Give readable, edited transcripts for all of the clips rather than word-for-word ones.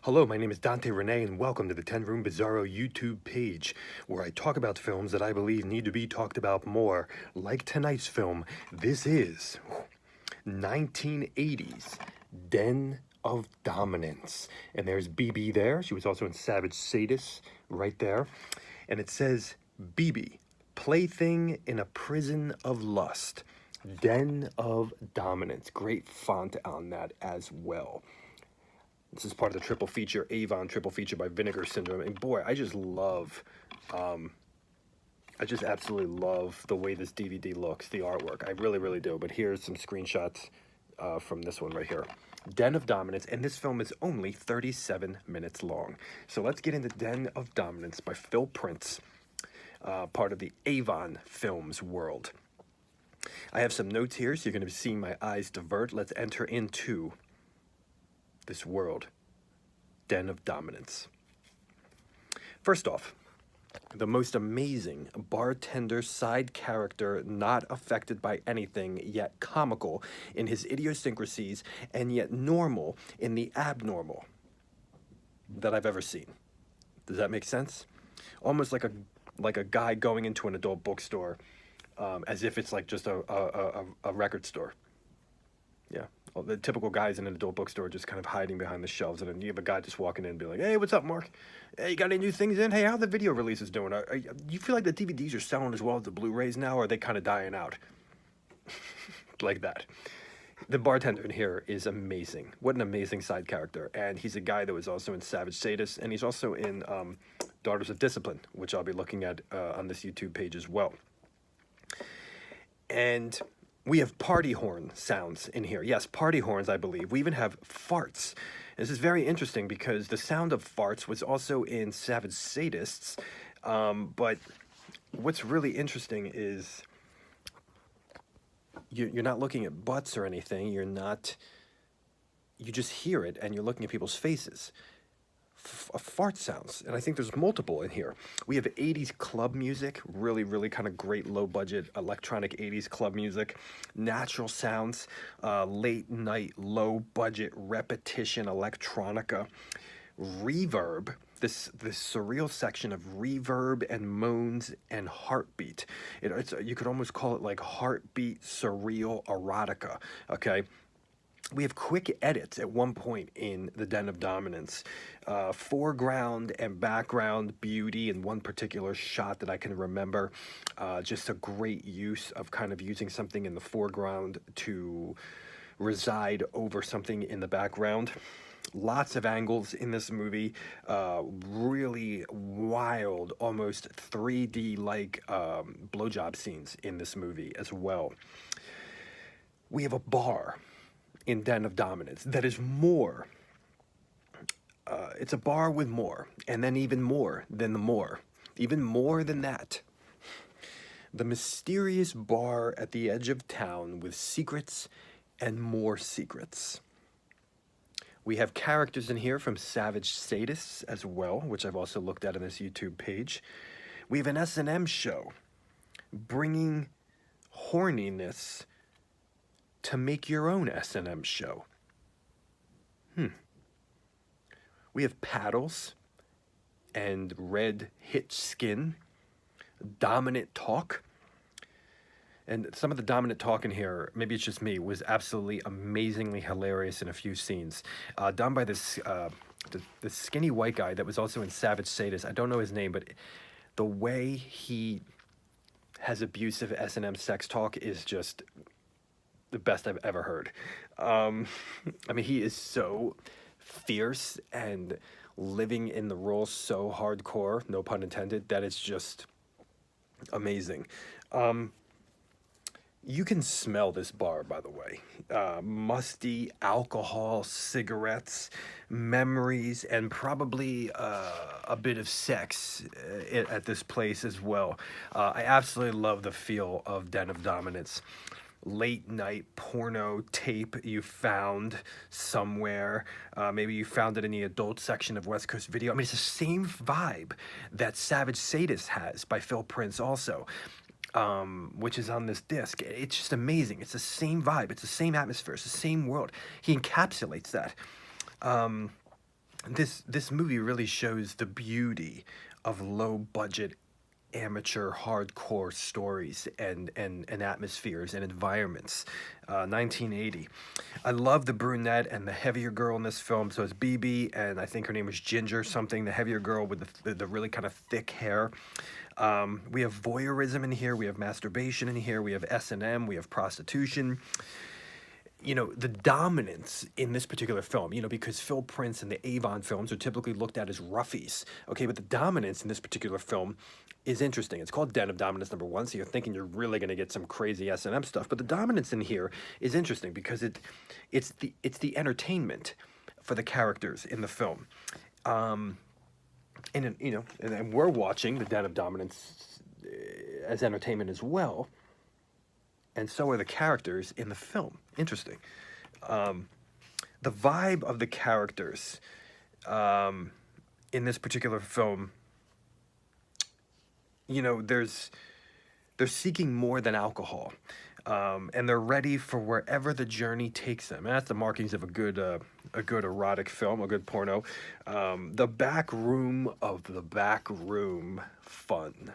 Hello, my name is Dante Renee, and welcome to the 10 Room Bizarro YouTube page, where I talk about films that I believe need to be talked about more. Like tonight's film, this is 1980's Den of Dominance. And there's BB there. She was also in Savage Sadist right there. And it says, BB, plaything in a prison of lust. Den of Dominance. Great font on that as well. This is part of the triple feature, Avon triple feature by Vinegar Syndrome. And boy, I just absolutely love the way this DVD looks, the artwork. I really, really do. But here's some screenshots from this one right here. Den of Dominance, and this film is only 37 minutes long. So let's get into Den of Dominance by Phil Prince, part of the Avon Films world. I have some notes here, so you're going to be seeing my eyes divert. Let's enter into this world. Den of Dominance. First off, the most amazing bartender side character, not affected by anything, yet comical in his idiosyncrasies and yet normal in the abnormal that I've ever seen. Does that make sense? Almost like a guy going into an adult bookstore, as if it's like just a record store. Yeah. Well, the typical guys in an adult bookstore just kind of hiding behind the shelves, and then you have a guy just walking in and be like, "Hey, what's up, Mark? Hey, you got any new things in? Hey, how the video releases doing? You feel like the DVDs are selling as well as the Blu-rays now, or are they kind of dying out?" Like that. The bartender in here is amazing. What an amazing side character. And he's a guy that was also in Savage Sadist, and he's also in Daughters of Discipline, which I'll be looking at on this YouTube page as well. And we have party horn sounds in here. Yes, party horns, I believe. We even have farts. This is very interesting because the sound of farts was also in Savage Sadists. But what's really interesting is you're not looking at butts or anything. You just hear it and you're looking at people's faces. Fart sounds, and I think there's multiple in here. We have 80s club music, really, really kind of great low-budget electronic 80s club music, natural sounds, late-night, low-budget repetition electronica, reverb, this surreal section of reverb and moans and heartbeat. You could almost call it like heartbeat surreal erotica, okay? We have quick edits at one point in the Den of Dominance. Foreground and background beauty in one particular shot that I can remember. Just a great use of kind of using something in the foreground to reside over something in the background. Lots of angles in this movie. Really wild, almost 3D-like blowjob scenes in this movie as well. We have a bar in Den of Dominance that is more. It's a bar with more, and then even more than the more. Even more than that. The mysterious bar at the edge of town with secrets and more secrets. We have characters in here from Savage Sadists as well, which I've also looked at on this YouTube page. We have an S&M show bringing horniness to make your own S&M show. We have paddles and red hitch skin, dominant talk. And some of the dominant talk in here, maybe it's just me, was absolutely amazingly hilarious in a few scenes. Done by this the skinny white guy that was also in Savage Sadist. I don't know his name, but the way he has abusive S&M sex talk is just the best I've ever heard. I mean, he is so fierce and living in the role so hardcore, no pun intended, that it's just amazing. You can smell this bar, by the way. Musty alcohol, cigarettes, memories, and probably a bit of sex at this place as well. I absolutely love the feel of Den of Dominance. Late night porno tape you found somewhere. Maybe you found it in the adult section of West Coast Video. I mean, it's the same vibe that Savage Sadist has by Phil Prince also, which is on this disc. It's just amazing. It's the same vibe. It's the same atmosphere. It's the same world. He encapsulates that. this movie really shows the beauty of low budget amateur hardcore stories and atmospheres and environments. 1980. I love the brunette and the heavier girl in this film. So it's BB, and I think her name was Ginger something, the heavier girl with the really kind of thick hair. We have voyeurism in here, we have masturbation in here, we have S&M, we have prostitution. The dominance in this particular film, because Phil Prince and the Avon films are typically looked at as roughies, okay, but the dominance in this particular film is interesting. It's called Den of Dominance #1, so you're thinking you're really going to get some crazy S&M stuff, but the dominance in here is interesting because it's the entertainment for the characters in the film. And we're watching the Den of Dominance as entertainment as well, and so are the characters in the film. Interesting. The vibe of the characters in this particular film, they're seeking more than alcohol, and they're ready for wherever the journey takes them. And that's the markings of a good erotic film, a good porno. The back room of the back room fun.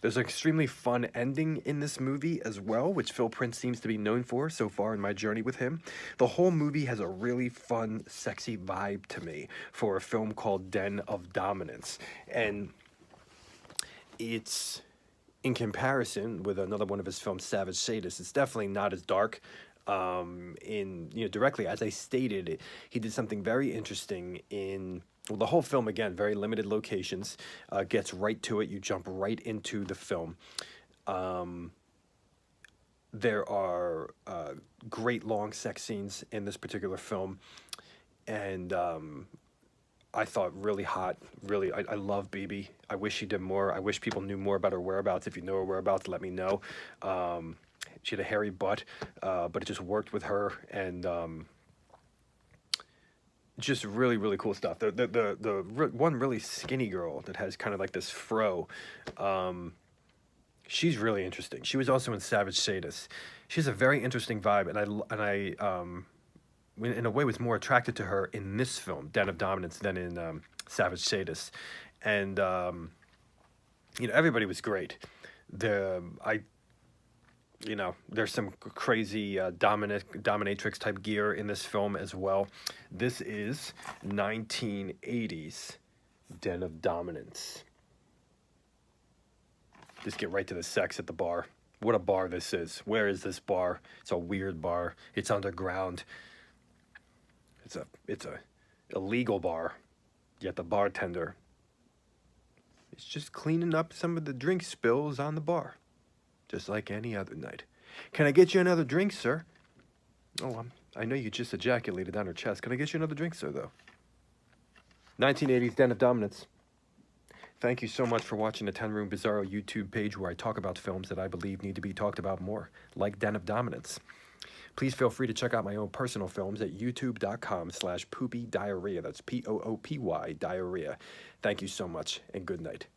There's an extremely fun ending in this movie as well, which Phil Prince seems to be known for so far in my journey with him. The whole movie has a really fun, sexy vibe to me for a film called Den of Dominance. And it's, in comparison with another one of his films, Savage Sadist, it's definitely not as dark. Directly, as I stated, he did something very interesting in... Well, the whole film, again, very limited locations, gets right to it. You jump right into the film. There are great long sex scenes in this particular film, and I thought really hot. Really, I love BB. I wish she did more. I wish people knew more about her whereabouts. If you know her whereabouts, let me know. She had a hairy butt, but it just worked with her, and... just really, really cool stuff. The one really skinny girl that has kind of like this fro, she's really interesting. She was also in Savage Sadist. She has a very interesting vibe, and I in a way was more attracted to her in this film, Den of Dominance, than in Savage Sadist. And everybody was great. There's some crazy dominatrix type gear in this film as well. This is 1980s Den of Dominance. Just get right to the sex at the bar. What a bar this is. Where is this bar? It's a weird bar. It's underground. It's a illegal bar. Yet the bartender is just cleaning up some of the drink spills on the bar. Just like any other night. Can I get you another drink, sir? Oh, I know you just ejaculated on her chest. Can I get you another drink, sir, though? 1980s Den of Dominance. Thank you so much for watching the 10 Room Bizarro YouTube page where I talk about films that I believe need to be talked about more, like Den of Dominance. Please feel free to check out my own personal films at youtube.com/poopy diarrhea. That's Poopy diarrhea. Thank you so much, and good night.